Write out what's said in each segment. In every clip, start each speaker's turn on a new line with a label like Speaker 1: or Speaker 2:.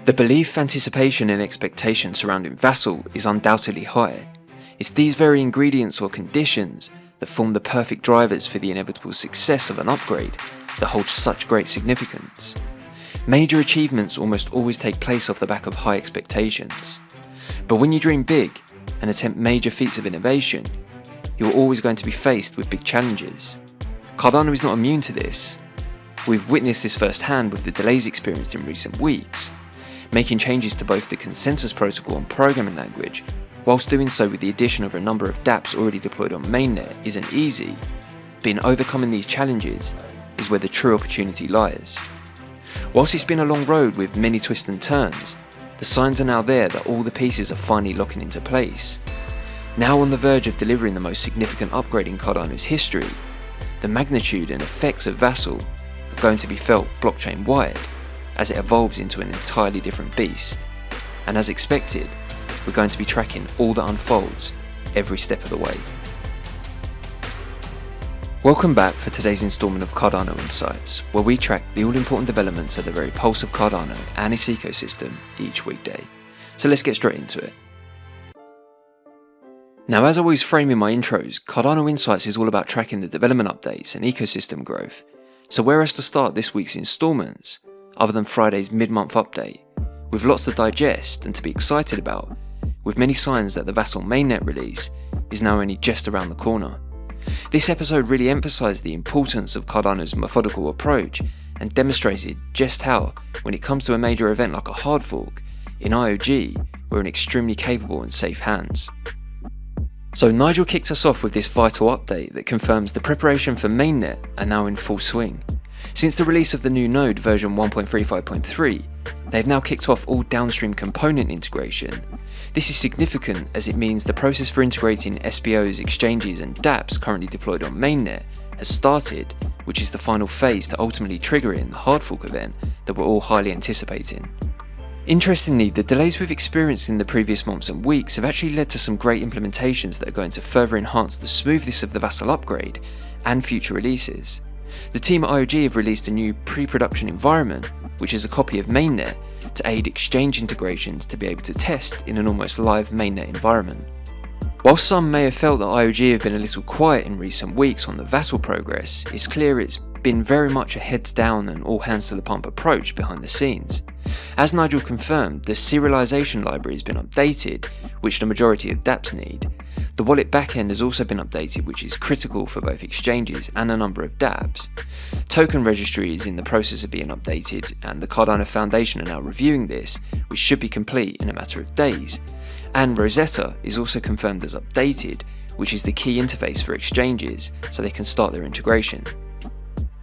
Speaker 1: The belief, anticipation and expectation surrounding Vasil is undoubtedly high. It's these very ingredients or conditions that form the perfect drivers for the inevitable success of an upgrade that hold such great significance. Major achievements almost always take place off the back of high expectations. But when you dream big and attempt major feats of innovation, you're always going to be faced with big challenges. Cardano is not immune to this. We've witnessed this firsthand with the delays experienced in recent weeks. Making changes to both the consensus protocol and programming language, whilst doing so with the addition of a number of DApps already deployed on mainnet, isn't easy, but in overcoming these challenges is where the true opportunity lies. Whilst it's been a long road with many twists and turns, the signs are now there that all the pieces are finally locking into place. Now on the verge of delivering the most significant upgrade in Cardano's history, the magnitude and effects of Vasil are going to be felt blockchain-wide, as it evolves into an entirely different beast. And as expected, we're going to be tracking all that unfolds every step of the way. Welcome back for today's instalment of Cardano Insights, where we track the all-important developments at the very pulse of Cardano and its ecosystem each weekday. So let's get straight into it. Now, as I always frame in my intros, Cardano Insights is all about tracking the development updates and ecosystem growth. So where else to start this week's instalments, other than Friday's mid-month update, with lots to digest and to be excited about, with many signs that the Vasil mainnet release is now only just around the corner. This episode really emphasised the importance of Cardano's methodical approach and demonstrated just how, when it comes to a major event like a hard fork, in IOG, we're in extremely capable and safe hands. So Nigel kicked us off with this vital update that confirms the preparation for mainnet are now in full swing. Since the release of the new node version 1.35.3, they've now kicked off all downstream component integration. This is significant as it means the process for integrating SPOs, exchanges and DApps currently deployed on mainnet has started, which is the final phase to ultimately trigger in the hard fork event that we're all highly anticipating. Interestingly, the delays we've experienced in the previous months and weeks have actually led to some great implementations that are going to further enhance the smoothness of the Vasil upgrade and future releases. The team at IOG have released a new pre-production environment, which is a copy of mainnet, to aid exchange integrations to be able to test in an almost live mainnet environment. While some may have felt that IOG have been a little quiet in recent weeks on the Vasil progress, it's clear it's been very much a heads down and all hands to the pump approach behind the scenes. As Nigel confirmed, the serialization library has been updated, which the majority of DApps need. The wallet backend has also been updated, which is critical for both exchanges and a number of DApps. Token registry is in the process of being updated, and the Cardano Foundation are now reviewing this, which should be complete in a matter of days. And Rosetta is also confirmed as updated, which is the key interface for exchanges so they can start their integration.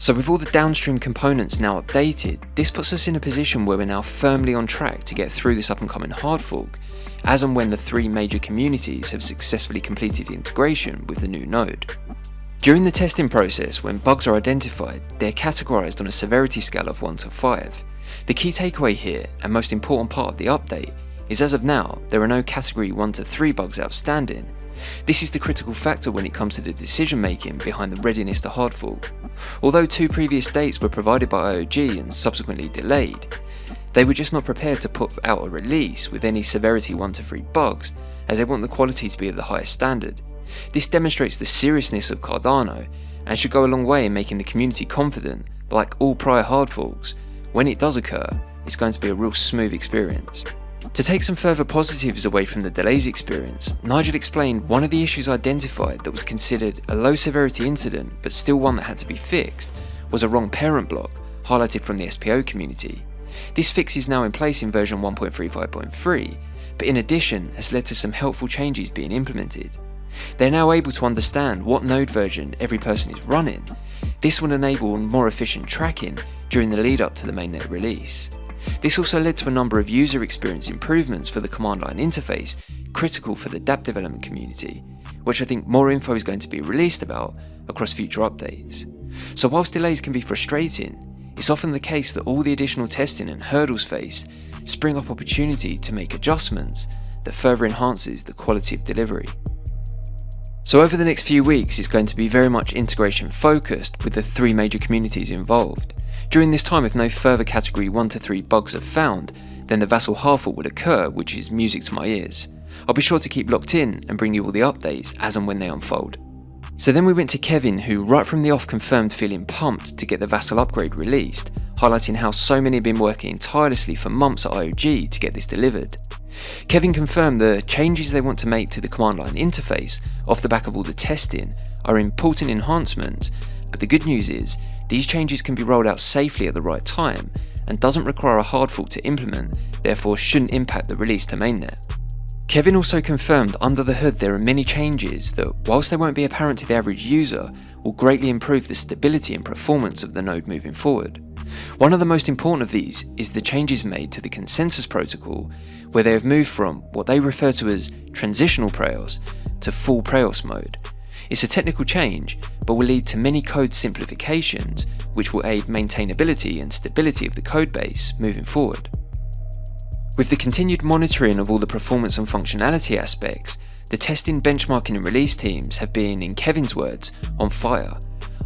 Speaker 1: So with all the downstream components now updated, this puts us in a position where we're now firmly on track to get through this up and coming hard fork, as and when the three major communities have successfully completed integration with the new node. During the testing process, when bugs are identified, they're categorized on a severity scale of 1 to 5. The key takeaway here, and most important part of the update, is as of now, there are no category 1 to 3 bugs outstanding. This is the critical factor when it comes to the decision making behind the readiness to hard fork. Although 2 previous dates were provided by IOG and subsequently delayed, they were just not prepared to put out a release with any severity 1 to 3 bugs, as they want the quality to be of the highest standard. This demonstrates the seriousness of Cardano and should go a long way in making the community confident that, like all prior hard forks, when it does occur, it's going to be a real smooth experience. To take some further positives away from the delays experience, Nigel explained one of the issues identified that was considered a low severity incident but still one that had to be fixed was a wrong parent block highlighted from the SPO community. This fix is now in place in version 1.35.3, but in addition has led to some helpful changes being implemented. They're now able to understand what node version every person is running. This will enable more efficient tracking during the lead up to the mainnet release. This also led to a number of user experience improvements for the command line interface, critical for the DApp development community, which I think more info is going to be released about across future updates. So whilst delays can be frustrating, it's often the case that all the additional testing and hurdles faced spring up opportunity to make adjustments that further enhances the quality of delivery. So over the next few weeks, it's going to be very much integration focused with the 3 major communities involved. During this time, if no further category 1 to 3 bugs are found, then the Vasil hard fork would occur, which is music to my ears. I'll be sure to keep locked in and bring you all the updates as and when they unfold. So then we went to Kevin, who right from the off confirmed feeling pumped to get the Vasil upgrade released, highlighting how so many have been working tirelessly for months at IOG to get this delivered. Kevin confirmed the changes they want to make to the command line interface off the back of all the testing are important enhancements, but the good news is these changes can be rolled out safely at the right time and doesn't require a hard fork to implement, therefore shouldn't impact the release to mainnet. Kevin also confirmed under the hood there are many changes that, whilst they won't be apparent to the average user, will greatly improve the stability and performance of the node moving forward. One of the most important of these is the changes made to the consensus protocol, where they have moved from what they refer to as transitional preos to full preos mode. It's a technical change, but will lead to many code simplifications, which will aid maintainability and stability of the codebase moving forward. With the continued monitoring of all the performance and functionality aspects, the testing, benchmarking and release teams have been, in Kevin's words, on fire,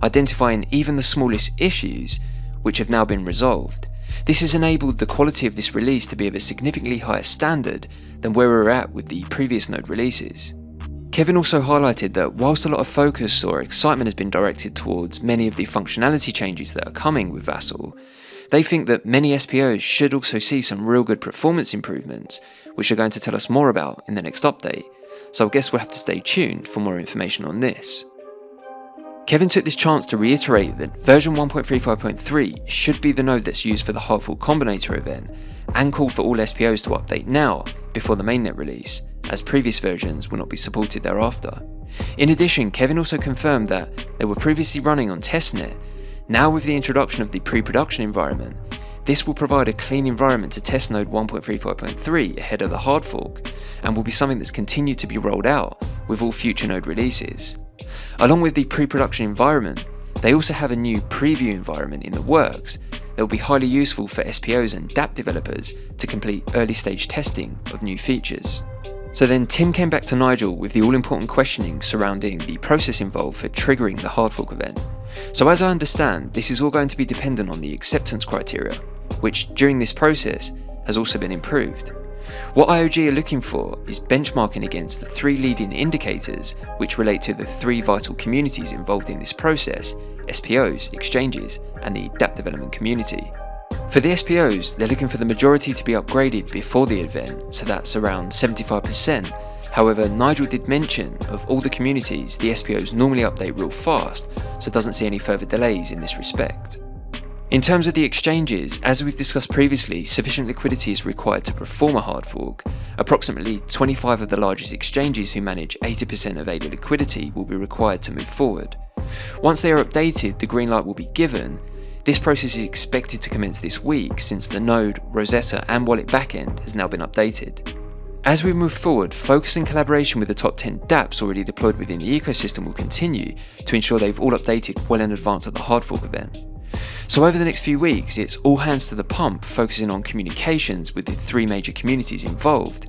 Speaker 1: identifying even the smallest issues, which have now been resolved. This has enabled the quality of this release to be of a significantly higher standard than where we were at with the previous node releases. Kevin also highlighted that whilst a lot of focus or excitement has been directed towards many of the functionality changes that are coming with Vasil, they think that many SPOs should also see some real good performance improvements, which they're going to tell us more about in the next update, so I guess we'll have to stay tuned for more information on this. Kevin took this chance to reiterate that version 1.35.3 should be the node that's used for the hard fork combinator event, and called for all SPOs to update now before the mainnet release, as previous versions will not be supported thereafter. In addition, Kevin also confirmed that they were previously running on testnet. Now with the introduction of the pre-production environment, this will provide a clean environment to test node 1.35.3 ahead of the hard fork, and will be something that's continued to be rolled out with all future node releases. Along with the pre-production environment, they also have a new preview environment in the works that will be highly useful for SPOs and DApp developers to complete early stage testing of new features. So then Tim came back to Nigel with the all-important questioning surrounding the process involved for triggering the hard fork event. So as I understand, this is all going to be dependent on the acceptance criteria, which during this process has also been improved. What IOG are looking for is benchmarking against the 3 leading indicators which relate to the 3 vital communities involved in this process: SPOs, exchanges, and the DApp development community. For the SPOs, they're looking for the majority to be upgraded before the event, so that's around 75%. However, Nigel did mention of all the communities, the SPOs normally update real fast, so doesn't see any further delays in this respect. In terms of the exchanges, as we've discussed previously, sufficient liquidity is required to perform a hard fork. Approximately 25 of the largest exchanges who manage 80% of ADA liquidity will be required to move forward. Once they are updated, the green light will be given. This process is expected to commence this week since the node, Rosetta and wallet backend has now been updated. As we move forward, focus and collaboration with the top 10 DApps already deployed within the ecosystem will continue to ensure they've all updated well in advance of the hard fork event. So over the next few weeks, it's all hands to the pump, focusing on communications with the 3 major communities involved,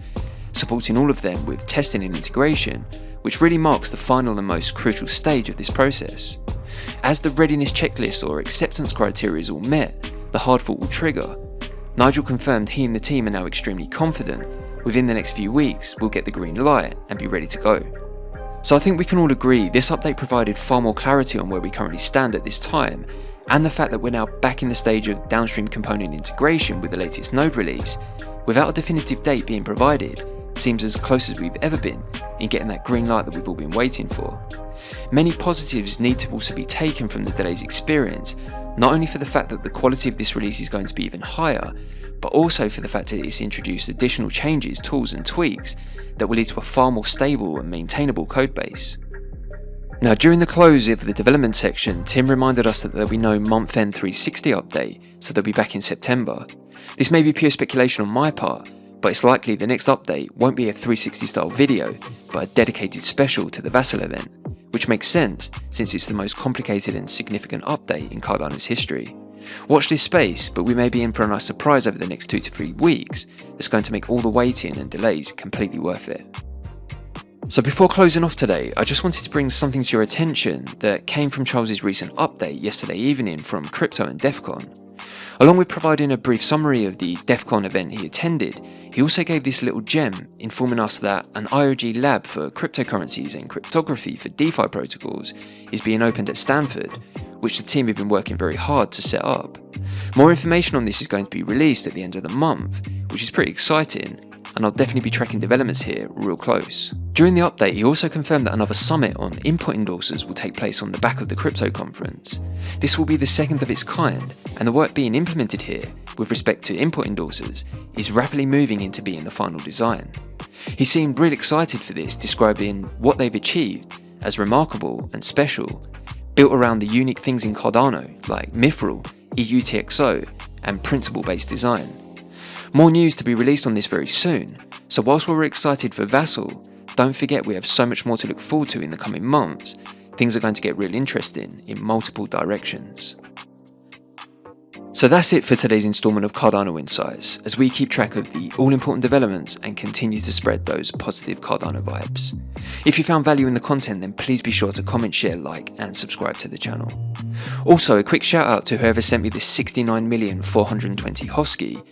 Speaker 1: supporting all of them with testing and integration, which really marks the final and most crucial stage of this process. As the readiness checklist or acceptance criteria is all met, the hard fork will trigger. Nigel confirmed he and the team are now extremely confident. Within the next few weeks, we'll get the green light and be ready to go. So I think we can all agree this update provided far more clarity on where we currently stand at this time, and the fact that we're now back in the stage of downstream component integration with the latest node release, without a definitive date being provided, seems as close as we've ever been in getting that green light that we've all been waiting for. Many positives need to also be taken from the delays experienced, not only for the fact that the quality of this release is going to be even higher, but also for the fact that it's introduced additional changes, tools and tweaks that will lead to a far more stable and maintainable codebase. Now, during the close of the development section, Tim reminded us that there'll be no month-end 360 update, so they'll be back in September. This may be pure speculation on my part, but it's likely the next update won't be a 360 style video, but a dedicated special to the Vasil event, which makes sense since it's the most complicated and significant update in Cardano's history. Watch this space, but we may be in for a nice surprise over the next 2 to 3 weeks that's going to make all the waiting and delays completely worth it. So before closing off today, I just wanted to bring something to your attention that came from Charles's recent update yesterday evening from Crypto and DEF CON. Along with providing a brief summary of the DEF CON event he attended, he also gave this little gem informing us that an IOG Lab for cryptocurrencies and cryptography for DeFi protocols is being opened at Stanford, which the team have been working very hard to set up. More information on this is going to be released at the end of the month, which is pretty exciting, and I'll definitely be tracking developments here real close. During the update, he also confirmed that another summit on input endorsers will take place on the back of the crypto conference. This will be the second of its kind, and the work being implemented here with respect to input endorsers is rapidly moving into being the final design. He seemed really excited for this, describing what they've achieved as remarkable and special, built around the unique things in Cardano like Mithril, EUTXO, and principle-based design. More news to be released on this very soon, so whilst we're excited for Vasil, don't forget we have so much more to look forward to in the coming months. Things are going to get real interesting in multiple directions. So that's it for today's instalment of Cardano Insights, as we keep track of the all-important developments and continue to spread those positive Cardano vibes. If you found value in the content, then please be sure to comment, share, like, and subscribe to the channel. Also, a quick shout out to whoever sent me this 69,420 Hosky.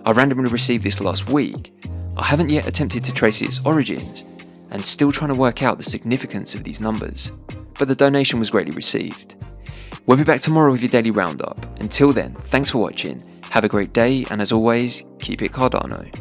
Speaker 1: I randomly received this last week. I haven't yet attempted to trace its origins, and still trying to work out the significance of these numbers, but the donation was greatly received. We'll be back tomorrow with your daily roundup. Until then, thanks for watching, have a great day, and as always, keep it Cardano.